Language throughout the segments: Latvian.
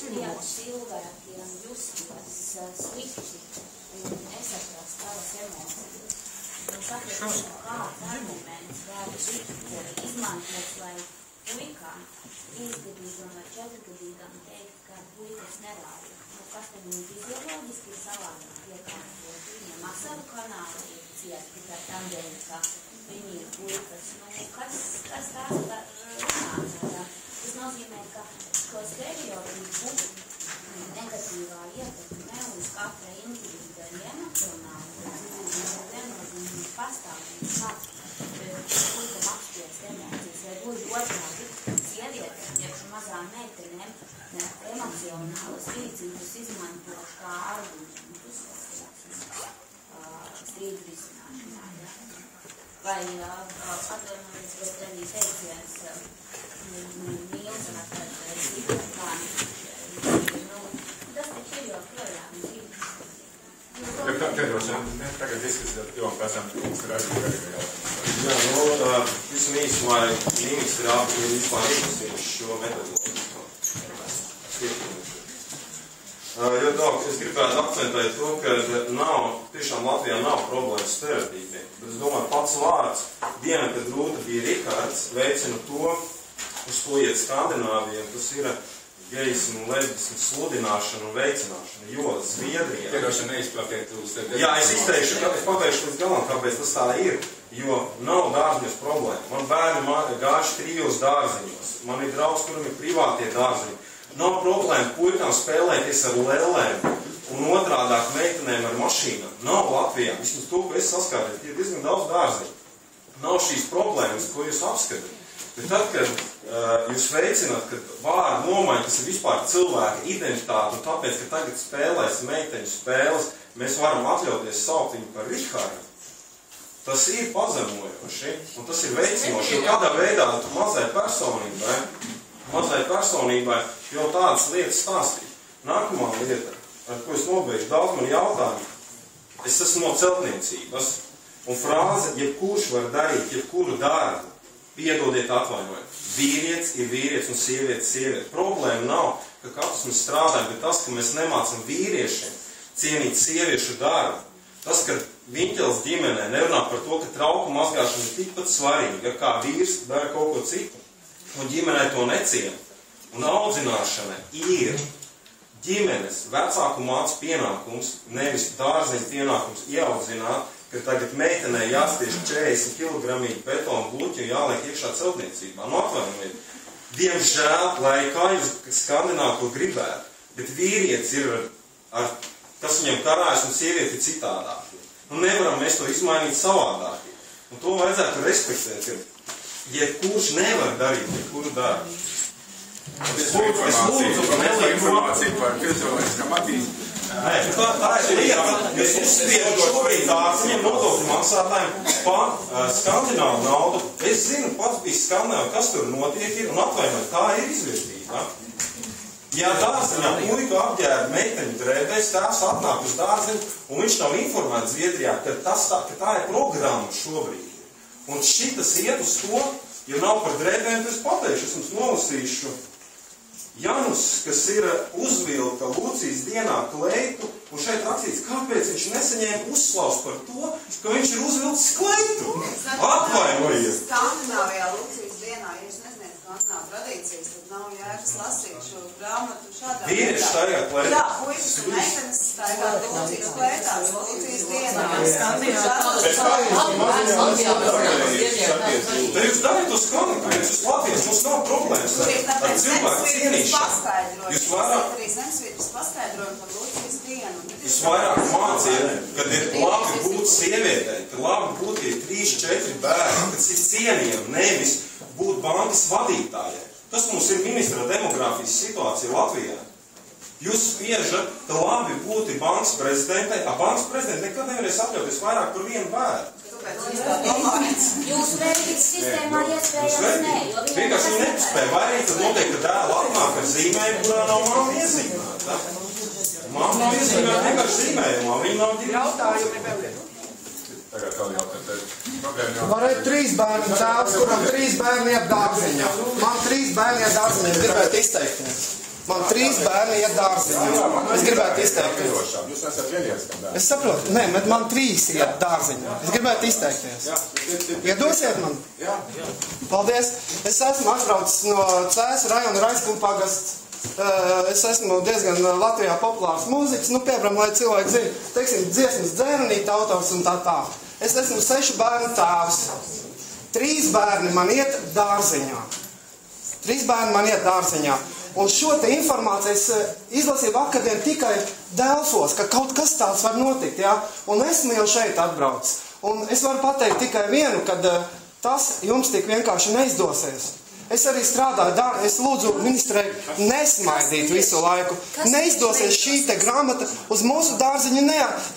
cilvēkiem justos slikti un nesaprast tavas emocijas. Un saprast, kāds arguments var tikt izmantots, lai puikām 3-gadīgam vai 4-gadīgam teikt, ka puikas nerāja. Kas te viņi fizioloģiski ir savādāk iekārtot? Viņiem asaru kanāli ir ciet tikai tam dēļ, ka viņi ir puikas. Kas tās var runāt? Tas nozīmē, ka šo stereotipu negatīvā ietekme uz katra individa emocionāli viennozīmīgi pastāvīgi sāk puikam apspiest emocijas, vai gluži otrādi sievietēm, iekš mazām meitenēm, emocionālas rīcības izmanto kā argumentus strīdu risināšanā. Vai atvainojies, bet arī teiciens mīls un atvērt tas taču ir joprojām Tagad izskatīt, jo pēc tam mums ir aizgājīgi jautājums. Jā, visam īsumā ministri abi vispār izlasījuši šo metodoloģiju. Jo daudz, es gribētu akcentēt to, ka tiešām Latvijā nav problēmas stereotīpiem. Bet es domāju, pats vārds diena, kad Rūta bija Rikards, veicina to, uz ko iet Skandināvija, tas ir geismu, lesbismu sludināšanu un veicināšanu, jo Zviedrijā... Piedošana neizplatiet uz tevi. Jā, es pateikšu līdz galam, kāpēc tas tā ir, jo nav dārziņos problēma. Man bērni gājuši 3 dārziņos, man ir draugs, kuram ir privātie dārziņi. Nav problēma puikām spēlēties ar lēlēm un otrādāk meitenēm ar mašīnām. Nav Latvijā, vismaz to, ko es saskāru, ir diezgan daudz dārziņu. Nav šīs problēmas, ko jūs apskatāt. Bet tad, kad jūs veicināt, ka vārdu nomaiņa, kas ir vispār cilvēka identitāte, un tāpēc, ka tagad spēlēs meiteņu spēles, mēs varam atļauties saukt viņu par Rihardu, tas ir pazemojoši, un tas ir veicinoši. Un kādā veidā mazai personībai jau tādas lietas stāstīt. Nākamā lieta, ar ko es nobeigšu, daudz man jautājumu. Es esmu no celtniecības, un frāze, jebkurš var darīt, jebkuru darbu, piedodiet atvainojumu. Vīrietis ir vīrietis un sieviete sieviete. Problēma nav, ka katrs mēs strādājam, bet tas, ka mēs nemācam vīriešiem cienīt sieviešu darbu. Tas, ka Viņķels ģimenē nerunā par to, ka trauku mazgāšana ir tikpat svarīga, kā vīrs dara kaut ko citu. Un ģimenē to neciena. Un audzināšana ir ģimenes vecāku mācu pienākums, nevis dārziņu pienākums ieaudzināt, ka tagad meitenē jāstiež 40 kg betonu bluķi un jāliek iekšā celtniecībā. Nu, atvainojiet. Diemžēl, lai kā jūs Skandināvi to gribētu, bet vīrietis ir tas viņam karājas un sievieti ir citādāk. Nu, nevaram mēs to izmainīt savādāk. Un to vajadzētu respektēt, ka jebkurš nevar darīt, jebkuru darbu. Es lūdzu, informāciju par pilsoniskām attīstību. Nē, tā ir lieta. Mēs uzspiedam šobrīd dārziņiem nodokļu maksātājiem skandināvu naudu. Es zinu, pats bija skandināvu, kas tur notiek ir, un atvainot, tā ir izvirzība. Ja dārziņā puika apģērba meiteņu drēbēs, tās atnāk uz dārziņu, un viņš nav informēts Zviedrijā, ka tā ir programma šobrīd. Un šitas iet uz to, ja nav par drēbēm, tad es pateikšu, es jums nolasīšu Janus, kas ir uzvilka Lūcijas dienā kleitu, un šeit rakstīts, kāpēc viņš nesaņēma uzslavas par to, ka viņš ir uzvilcis kleitu. Atvainojiet! Skandināvijā Lūcijas dienā, ja jūs neziniet skandināvu tradīcijas, tad nav jēgas lasīt šo grāmatu šādā veidā. Vīrieši staigā kleitā. Jā, puikas un meitenes staigā Lūcijas kleitās, Lūcijas dienā. Tad jūs darīt uz Skandināvu, jūs uz Latvijas, mums nav problēmas ar cilvēku cienīšanu. Jūs vairāk māciet, kad ir labi būt sievietei, kad labi būt ir 3-4 bērni, kad ir cienījami, nevis būt bankas vadītājai. Tas mums ir ministra demogrāfijas situācija Latvijā. Jūs spiežat, ka labi būt bankas prezidentei, a bankas prezidenti nekad nevarēs atļauties vairāk par vienu bērnu. Jūs vērtības sistēmā iespējams ne. Vienkārši viņi nespēja vairīt, tad noteikti, ka dēla atnāk ar zīmējumu, kurā nav mamma iezīmēta. Mamma iezīmēta vienkārši zīmējumā, viņi nav divi. Jautājumi vēl ir. Tagad vēl jautājumi. Varētu 3 bērnu tēvs, kuram 3 bērni iet dārziņā. Man 3 bērni iet dārziņā, gribētu izteikties. Man 3 bērni iet dārziņā. Es gribētu izteikties. Jūs esat vienīgais, kam dārziņā. Es saprotu, nē, bet man 3 iet dārziņā. Es gribētu izteikties. Iedosiet man? Jā. Paldies. Es esmu atbraucis no Cēsu rajona Raizkumu pagasts. Es esmu diezgan Latvijā populārs mūziķis, piemēram, lai cilvēki zina, teiksim, dziesmas dzērnīt autors un tā. Es esmu 6 bērnu tēvs. 3 bērni man iet dārziņā. 3 bērni man iet dārziņā. Un šo te informāciju es izlasīju vakardien tikai Delfos, ka kaut kas tāds var notikt, jā. Un esmu jau šeit atbraucis. Un es varu pateikt tikai vienu, kad tas jums tik vienkārši neizdosies. Es arī strādāju, es lūdzu ministrei nesmaidīt visu laiku. Neizdosies šī te grāmata uz mūsu dārziņu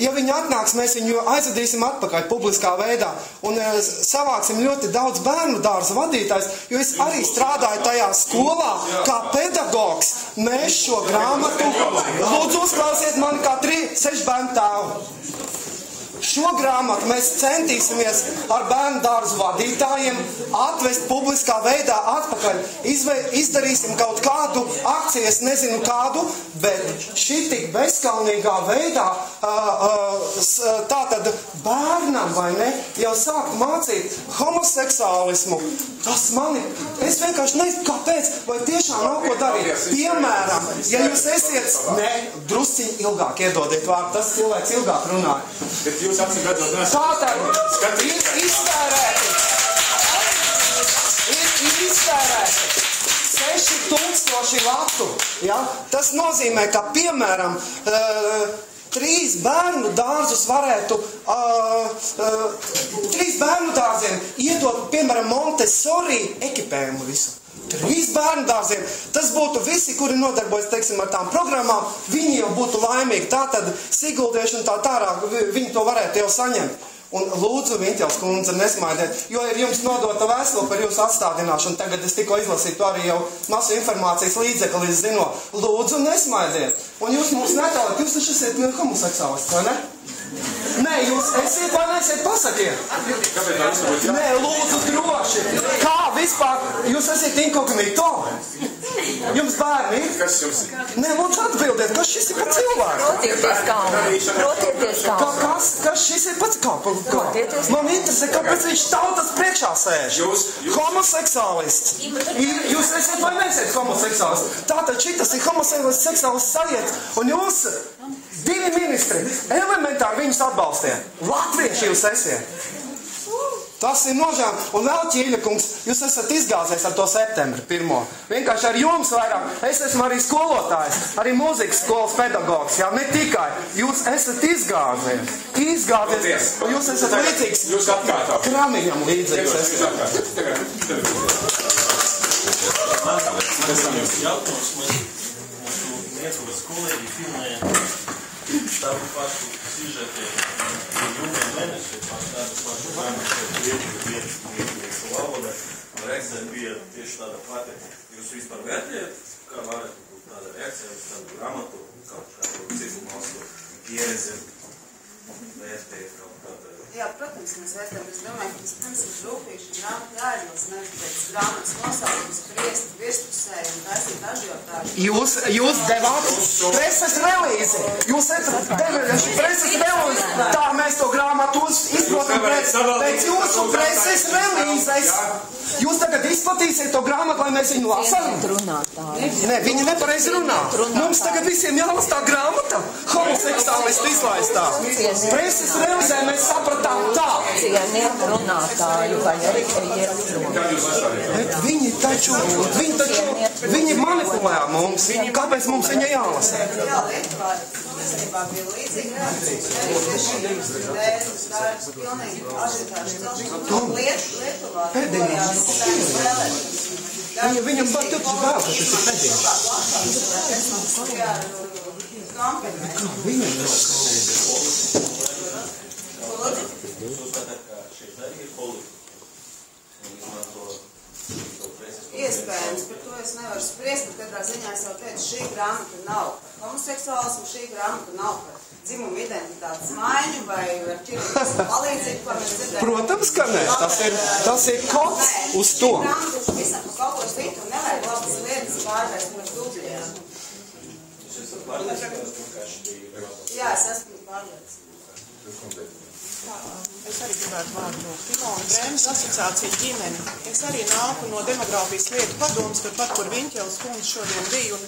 Ja viņi atnāks, mēs viņu aizvedīsim atpakaļ publiskā veidā. Un savāksim ļoti daudz bērnu dārza vadītājs, jo es arī strādāju tajā skolā kā pedagogs. Mēs šo grāmatu, lūdzu uzklausiet mani kā 6 bērnu tēvu. Šo grāmatu mēs centīsimies ar bērnu dārzu vadītājiem atvest publiskā veidā atpakaļ. Izdarīsim kaut kādu akciju, es nezinu kādu, bet šī tik bezkalnīgā veidā tātad bērnam, vai ne, jau sāk mācīt homoseksuālismu. Tas mani, es vienkārši nezinu, kāpēc, vai tiešām nav ko darīt. Piemēram, ja jūs esiet, drusciņi ilgāk iedodiet vārdu, tas cilvēks ilgāk runāja. Bet jūs acīm redzot, tātad ir iztērēti 6000 latu. Ja? Tas nozīmē, ka, piemēram, 3 bērnu dārzus varētu, 3 bērnu dārziem iedot, piemēram, Montessori ekipējumu visu. 3 bērnu dārziem. Tas būtu visi, kuri nodarbojas, teiksim, ar tām programmām, viņi jau būtu laimīgi. Tātad Siguldieši un tā tālāk, viņi to varētu jau saņemt. Un lūdzu, Viņķels kundze, nesmaidiet, jo ir jums nodota vēstule par jūsu atstādināšanu. Tagad es tikko izlasīju to arī jau masu informācijas līdzekli, zinu. Lūdzu, nesmaidiet. Un jūs mums netālat, jūs taču esat homoseksuālists, vai ne? Nē, jūs esiet vai neesiet, pasakiet. Nē, lūdzu, droši. Kā vispār? Jūs esat inkognito? Jums bērni ir? Kas jums ir? Nē, lūdzu atbildiet, kas šis ir par cilvēku? Protieties kalnu. Kas šis ir pats kā? Man interesē, kāpēc viņš tautas priekšā sēž. Homoseksuālists. Jūs esat vai neesiet homoseksuālists? Tātad šitas ir homoseksuālists sajiet. Un jūs, 2 ministri, elementāri viņus atbalstiet. Latvieši jūs esiet. Tas ir nožēl. Un vēl Ķīļakungs, jūs esat izgāzies ar to septembri 1. Vienkārši ar jums vairāk. Es esmu arī skolotājs, arī mūzikas skolas pedagogs, jā, ne tikai. Jūs esat izgāzies. Izgāzies. Un jūs esat līdzīgs. Jūs atkārtāt. Kramiņam līdzīgs esat. Jautājums mūsu Lietuvas kolēģi filmēja tādu pašu sižeti jūnija mēneši, tādu pašu grāmatu, Lietuvas valoda, reakcija bija tieši tāda pati. Jūs vispār vērtējat, kā varētu būt tāda reakcija uz tādu grāmatu, kādu citu valstu pieredzi vērtējat kaut kādā? Jā, protams, mēs vērtējam, es domāju, ka vispirms ir rūpīgi grāmatu jāizlas, nevis pēc grāmatas nosaukums priest virspusē un taisīt ažiotāži. Jūs devāt preses relīzi. Jūs esat devuši preses relīzi. Tā mēs to grāmatu izprotam pēc jūsu preses relīzes. Jūs tagad izplatīsiet to grāmatu, lai mēs viņu lasām? Nē, viņi nepareizi runā. Mums tagad visiem jālas tā grāmata. Homoseksuālistu izlaistā. Preses relīzē mēs sapratām tā. Cieniet runātāju, vai arī iet prom. Bet viņi manipulē mums. Kāpēc mums viņa jālasa? Jā, Lietuvā īstenībā bija līdzīga reakcija. Arī tieši dēļas, tā ir pilnīgi ažiotāžu celšana. Lietuvā darbojās tādas vēlēšanas. Viņam pat tur vēl, ka tas ir pēdējais. Kā viņam vēl? Jūs uzskatāt, ka šeit arī ir politika? Iespējams, par to es nevaru spriest, bet katrā ziņā es jau teicu, šī grāmata nav par homoseksuālismu, šī grāmata nav par dzimumu identitātes maiņu vai ar ķirurģisku palīdzību, ko mēs dzirdējam. Protams, ka nē, tas ir kods uz to. Šī grāmata visam par kaut ko sliktu un nevajag labas lietas pārvērst par dubļiem. Jā, es esmu pārliecināta. Es arī gribētu vārdu lūgt. Ilona Brēmas asociācija ģimene. Es arī nāku no demogrāfijas lietu padomas, turpat, kur Viņķeles kundze šodien bija. Un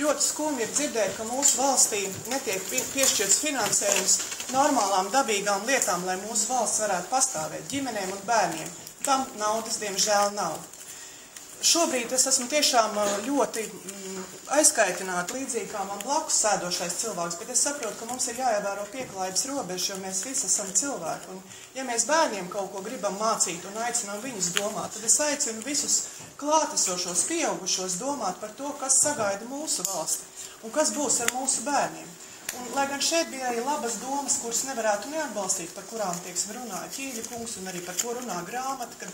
ļoti skumji ir dzirdēt, ka mūsu valstī netiek piešķirts finansējums normālām, dabīgām lietām, lai mūsu valsts varētu pastāvēt ģimenēm un bērniem. Tam naudas, diemžēl, nav. Šobrīd es esmu tiešām ļoti aizkaitināta, līdzīgi kā man blakus sēdošais cilvēks, bet es saprotu, ka mums ir jāievēro pieklājības robežas, jo mēs visi esam cilvēki. Un, ja mēs bērniem kaut ko gribam mācīt un aicinām viņus domāt, tad es aicinu visus klātesošos, pieaugušos domāt par to, kas sagaida mūsu valsti un kas būs ar mūsu bērniem. Un, lai gan šeit bija arī labas domas, kuras nevarētu neatbalstīt, par kurām, teiksim, runāja Ķīļa kungs un arī par ko runā grāmata, kad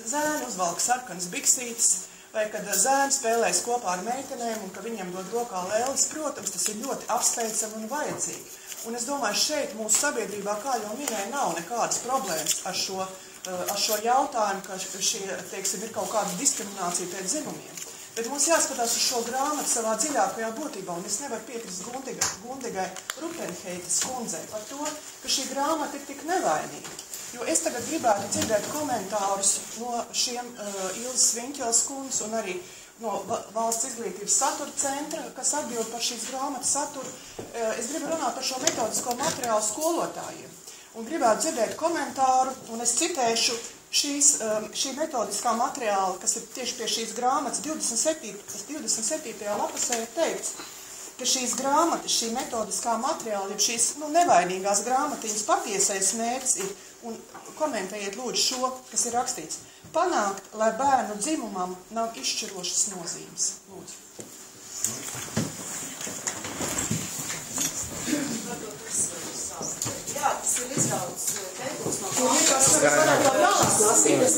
zēni uzvalk sarkanas biksītes, vai kad zēni spēlēs kopā ar meitenēm un ka viņiem dod rokā lēlis, protams, tas ir ļoti apsveicami un vajadzīgi. Un es domāju, šeit mūsu sabiedrībā, kā jau minēja, nav nekādas problēmas ar šo jautājumu, ka šie, teiksim, ir kaut kāda diskriminācija pēc dzimumiem. Bet mums jāskatās uz šo grāmatu savā dziļākajā būtībā, un es nevaru piekrist Gundigai Rupenheitas kundzei par to, ka šī grāmata ir tik nevainīga. Jo es tagad gribētu dzirdēt komentārus no šiem Ilzas Viņķeles kundzes un arī no Valsts izglītības satura centra, kas atbild par šīs grāmatas saturu. Es gribu runāt par šo metodisko materiālu skolotājiem. Un gribētu dzirdēt komentāru, un es citēšu šī metodiskā materiāla, kas ir tieši pie šīs grāmatas 27. lapusē ir teikts, ka šīs grāmatas, šī metodiskā materiāla, ja šīs nevainīgās grāmatiņas patiesais mērķis ir, un komentējiet lūdzu šo, kas ir rakstīts, panākt, lai bērnu dzimumam nav izšķirošas nozīmes. Lūdzu. Jā, tas ir izrauts teikums no Es varētu vēl tālāk lasīt, es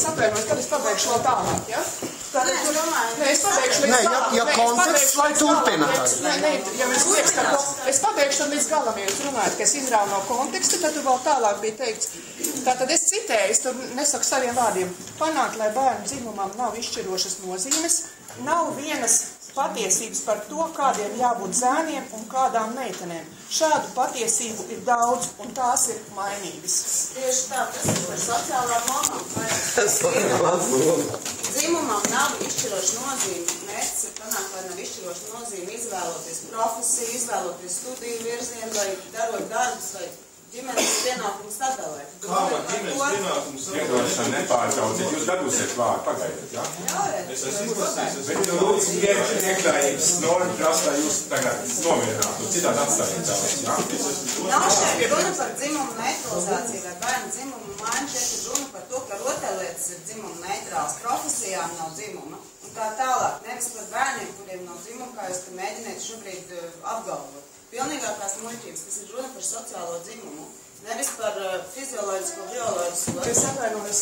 atvainojos, kad es pabeigšu vēl tālāk, ja? Es pabeigšu līdz tālāk. Ja konteksts, lai turpina. Ja mēs liekas, es pabeigšu tad līdz galam, ja jūs runājat, ka es izrāvu no konteksta, tad tur vēl tālāk bija teikts. Tātad es citēju, es tur nesaku saviem vārdiem. Panākt, lai bērnu dzimumam nav izšķirošas nozīmes, nav vienas patiesības par to, kādiem jābūt zēniem un kādām meitenēm. Šādu patiesību ir daudz, un tās ir mainīgas. Tieši tā, tas ir par sociālām normām. Dzimumam nav izšķiroša nozīme. Mērķis ir panākt, lai nav izšķiroša nozīme izvēloties profesiju, izvēloties studiju virzienu, vai darot darbus, vai ģimenes pienākumus sadalēt. Kā man ģimenes pienākumus sadalēt? Iedošana nepārtrauciet, jūs dabūsiet vārdu, pagaidiet, jā? Jā, Es esmu izlasījis. Bet lūdzu, iekļājības norma prasa, lai jūs tagad nomierinātu, citādi atstājiet tālāk, jā? Nav šeit runa par dzimumu neutralizāciju vai bērnu dzimumu maiņu, šeit ir runa par to, ka rotaļlietas ir dzimumu neitrāls, profesijām nav dzimuma. Un tā tālāk, nevis par bērniem, kuriem nav dzimuma, kā jūs te mēģiniet šobrīd apgalvot. Pilnīgākās muļķības, tas ir runa par sociālo dzimumu, nevis par fizioloģisko, bioloģisko. Es atvainojos.